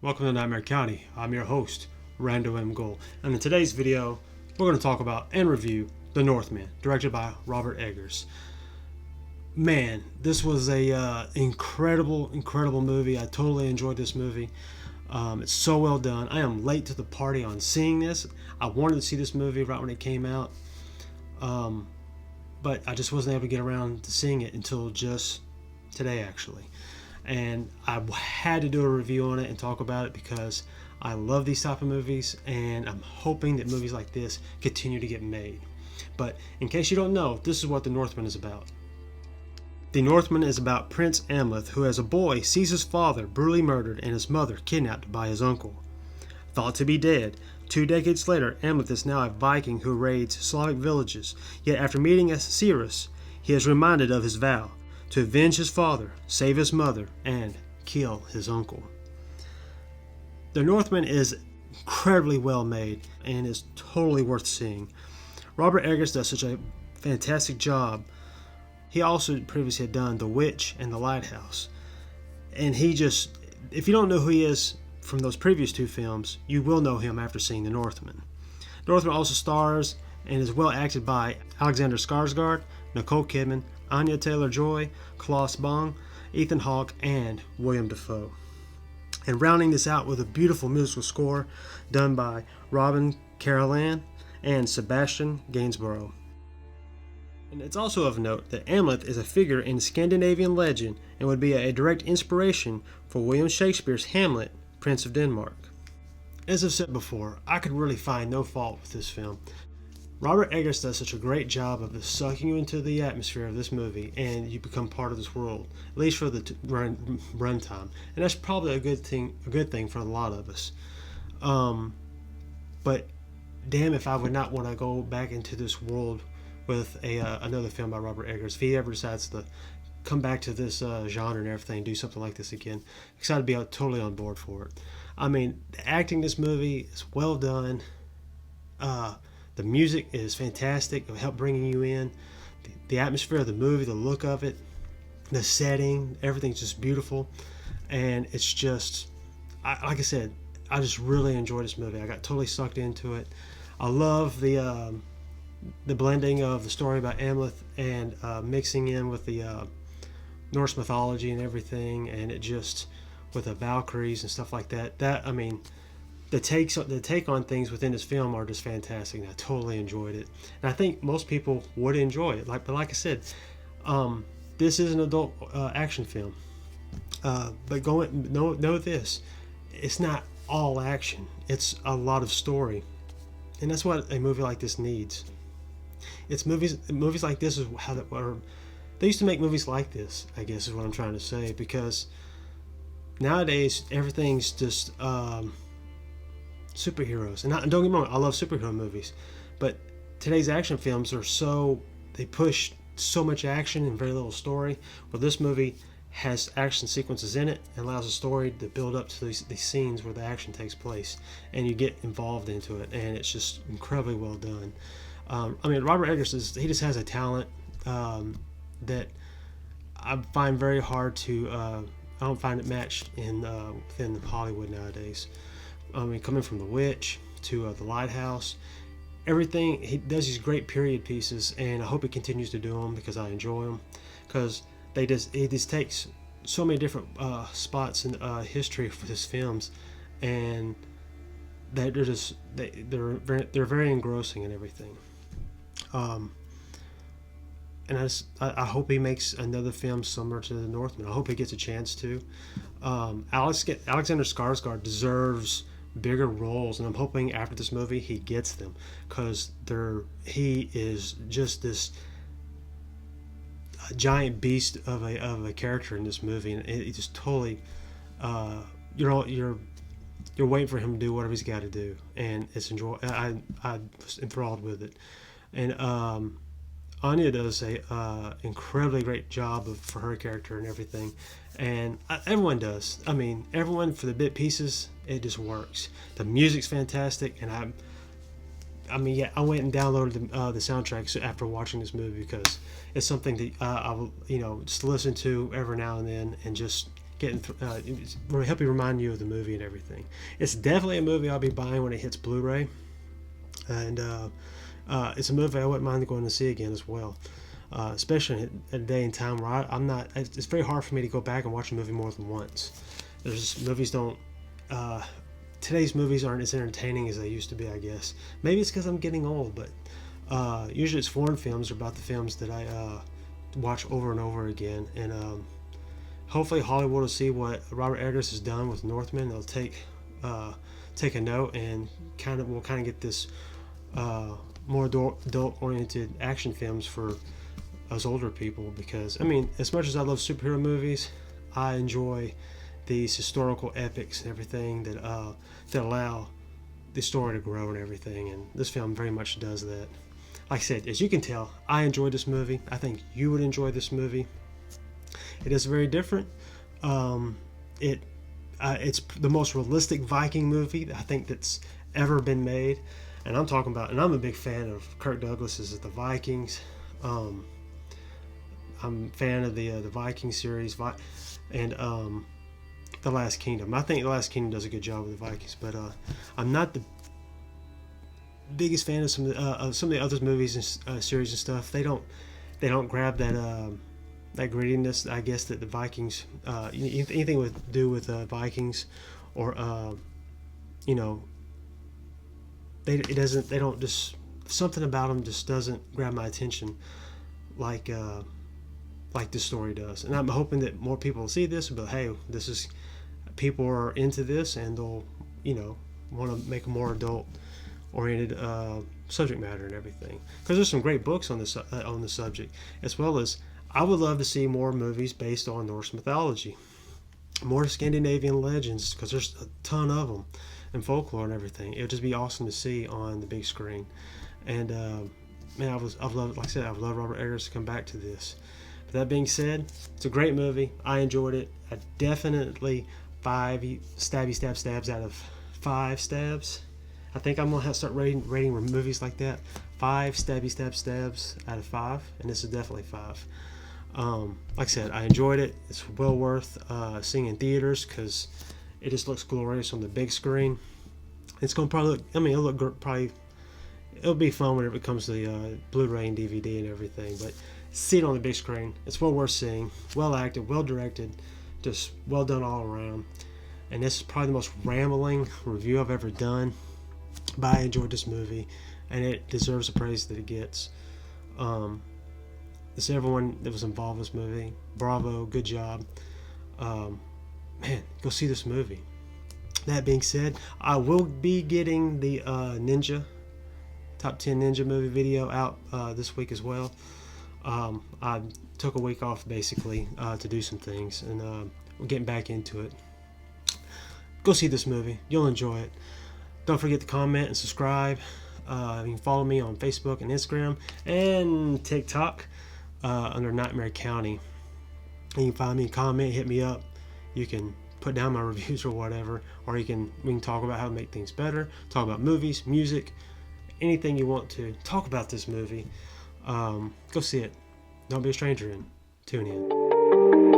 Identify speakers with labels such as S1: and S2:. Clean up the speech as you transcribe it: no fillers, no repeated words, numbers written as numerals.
S1: Welcome to Nightmare County. I'm your host, Rando M. Gold, and in today's video, we're going to talk about and review The Northman, directed by Robert Eggers. Man, this was a incredible movie. I totally enjoyed this movie. It's so well done. I am late to the party on seeing this. I wanted to see this movie right when it came out, but I just wasn't able to get around to seeing it until just today, actually. And I had to do a review on it and talk about it because I love these type of movies, and I'm hoping that movies like this continue to get made. But in case you don't know, this is what The Northman is about. The Northman is about Prince Amleth, who as a boy sees his father brutally murdered and his mother kidnapped by his uncle. Thought to be dead, 2 decades later, Amleth is now a Viking who raids Slavic villages, yet after meeting a Cirrus, he is reminded of his vow to avenge his father, save his mother, and kill his uncle. The Northman is incredibly well made and is totally worth seeing. Robert Eggers does such a fantastic job. He also previously had done The Witch and The Lighthouse. And he just, if you don't know who he is from those previous 2 films, you will know him after seeing The Northman. The Northman also stars and is well acted by Alexander Skarsgård, Nicole Kidman, Anya Taylor-Joy, Klaus Bang, Ethan Hawke, and William Dafoe. And rounding this out with a beautiful musical score done by Robin Carolan and Sebastian Gainsborough. And it's also of note that Amleth is a figure in Scandinavian legend and would be a direct inspiration for William Shakespeare's Hamlet, Prince of Denmark. As I've said before, I could really find no fault with this film. Robert Eggers does such a great job of sucking you into the atmosphere of this movie, and you become part of this world, at least for the run time. And that's probably a good thing for a lot of us. But damn if I would not want to go back into this world with another film by Robert Eggers. If he ever decides to come back to this genre and everything, do something like this again, excited to be totally on board for it. I mean, the acting in this movie is well done. The music is fantastic. It'll help bringing you in. The atmosphere of the movie, the look of it, the setting, everything's just beautiful. And it's just, like I said, I just really enjoyed this movie. I got totally sucked into it. I love the blending of the story about Amleth and mixing in with the Norse mythology and everything, and it just with the Valkyries and stuff like that. The take on things within this film are just fantastic, and I totally enjoyed it. And I think most people would enjoy it. But like I said, this is an adult action film. But know this: it's not all action. It's a lot of story, and that's what a movie like this needs. It's movies like this is how they used to make movies like this, I guess is what I'm trying to say, because nowadays everything's just superheroes. And don't get me wrong, I love superhero movies, but today's action films they push so much action and very little story. Well, this movie has action sequences in it and allows the story to build up to these scenes where the action takes place, and you get involved into it, and it's just incredibly well done. Robert Eggers he just has a talent that I find very hard to I don't find it matched within Hollywood nowadays. Coming from The Witch to The Lighthouse, everything, he does these great period pieces, and I hope he continues to do them because I enjoy them. Because he just takes so many different spots in history for his films, and they're very engrossing and everything. And I hope he makes another film similar to The Northman. I hope he gets a chance to. Alexander Skarsgård deserves bigger roles, and I'm hoping after this movie he gets them, because he is just this giant beast of a character in this movie, and it just totally you're waiting for him to do whatever he's got to do, and it's I was enthralled with it. And Anya does a incredibly great job for her character and everything, and everyone does. Everyone, for the bit pieces, it just works. The music's fantastic, and I went and downloaded the soundtracks after watching this movie, because it's something that I will just listen to every now and then and just help you remind you of the movie and everything. It's definitely a movie I'll be buying when it hits Blu-ray, and it's a movie I wouldn't mind going to see again as well. Especially at a day and time where I'm not. It's very hard for me to go back and watch a movie more than once. Today's movies aren't as entertaining as they used to be, I guess. Maybe it's because I'm getting old, but usually it's foreign films or about the films that I watch over and over again. And hopefully Hollywood will see what Robert Eggers has done with Northman. They'll take a note and we'll get this more adult-oriented action films for us older people. Because I mean, as much as I love superhero movies, I enjoy these historical epics and everything that allow the story to grow and everything, and this film very much does that. Like I said, as you can tell, I enjoyed this movie. I think you would enjoy this movie. It is very different. It's the most realistic Viking movie I think that's ever been made, and I'm a big fan of Kirk Douglas's The Vikings. I'm a fan of the Viking series and The Last Kingdom. I think The Last Kingdom does a good job with the Vikings, but I'm not the biggest fan of some of the other movies and series and stuff. They don't grab that grittiness, I guess, that the Vikings, anything with do with Vikings, or something about them just doesn't grab my attention like this story does. And I'm hoping that more people will see this, but hey, people are into this, and they'll want to make a more adult oriented subject matter and everything, because there's some great books on the subject, as well as I would love to see more movies based on Norse mythology, more Scandinavian legends, because there's a ton of them, and folklore and everything. It would just be awesome to see on the big screen. And man, I've loved, like I said, I've loved Robert Eggers to come back to this. But that being said, it's a great movie. I enjoyed it. I definitely 5 stabs out of 5 stabs. I think I'm gonna start rating movies like that. 5 stabs out of 5, and this is definitely 5. Like I said, I enjoyed it. It's well worth seeing in theaters because it just looks glorious on the big screen. It's gonna probably it'll be fun whenever it comes to the Blu-ray and DVD and everything. But see it on the big screen. It's well worth seeing. Well acted, well directed, just well done all around. And this is probably the most rambling review I've ever done. But I enjoyed this movie, and it deserves the praise that it gets. This everyone that was involved in this movie, bravo, good job. Man, go see this movie. That being said, I will be getting the top 10 ninja movie video out this week as well. I took a week off basically to do some things, and we're getting back into it. Go see this movie. You'll enjoy it. Don't forget to comment and subscribe. You can follow me on Facebook and Instagram and TikTok under Nightmare County. And you can find me, comment, hit me up. You can put down my reviews or whatever, or we can talk about how to make things better, talk about movies, music, anything you want to talk about this movie. Go see it. Don't be a stranger, and tune in.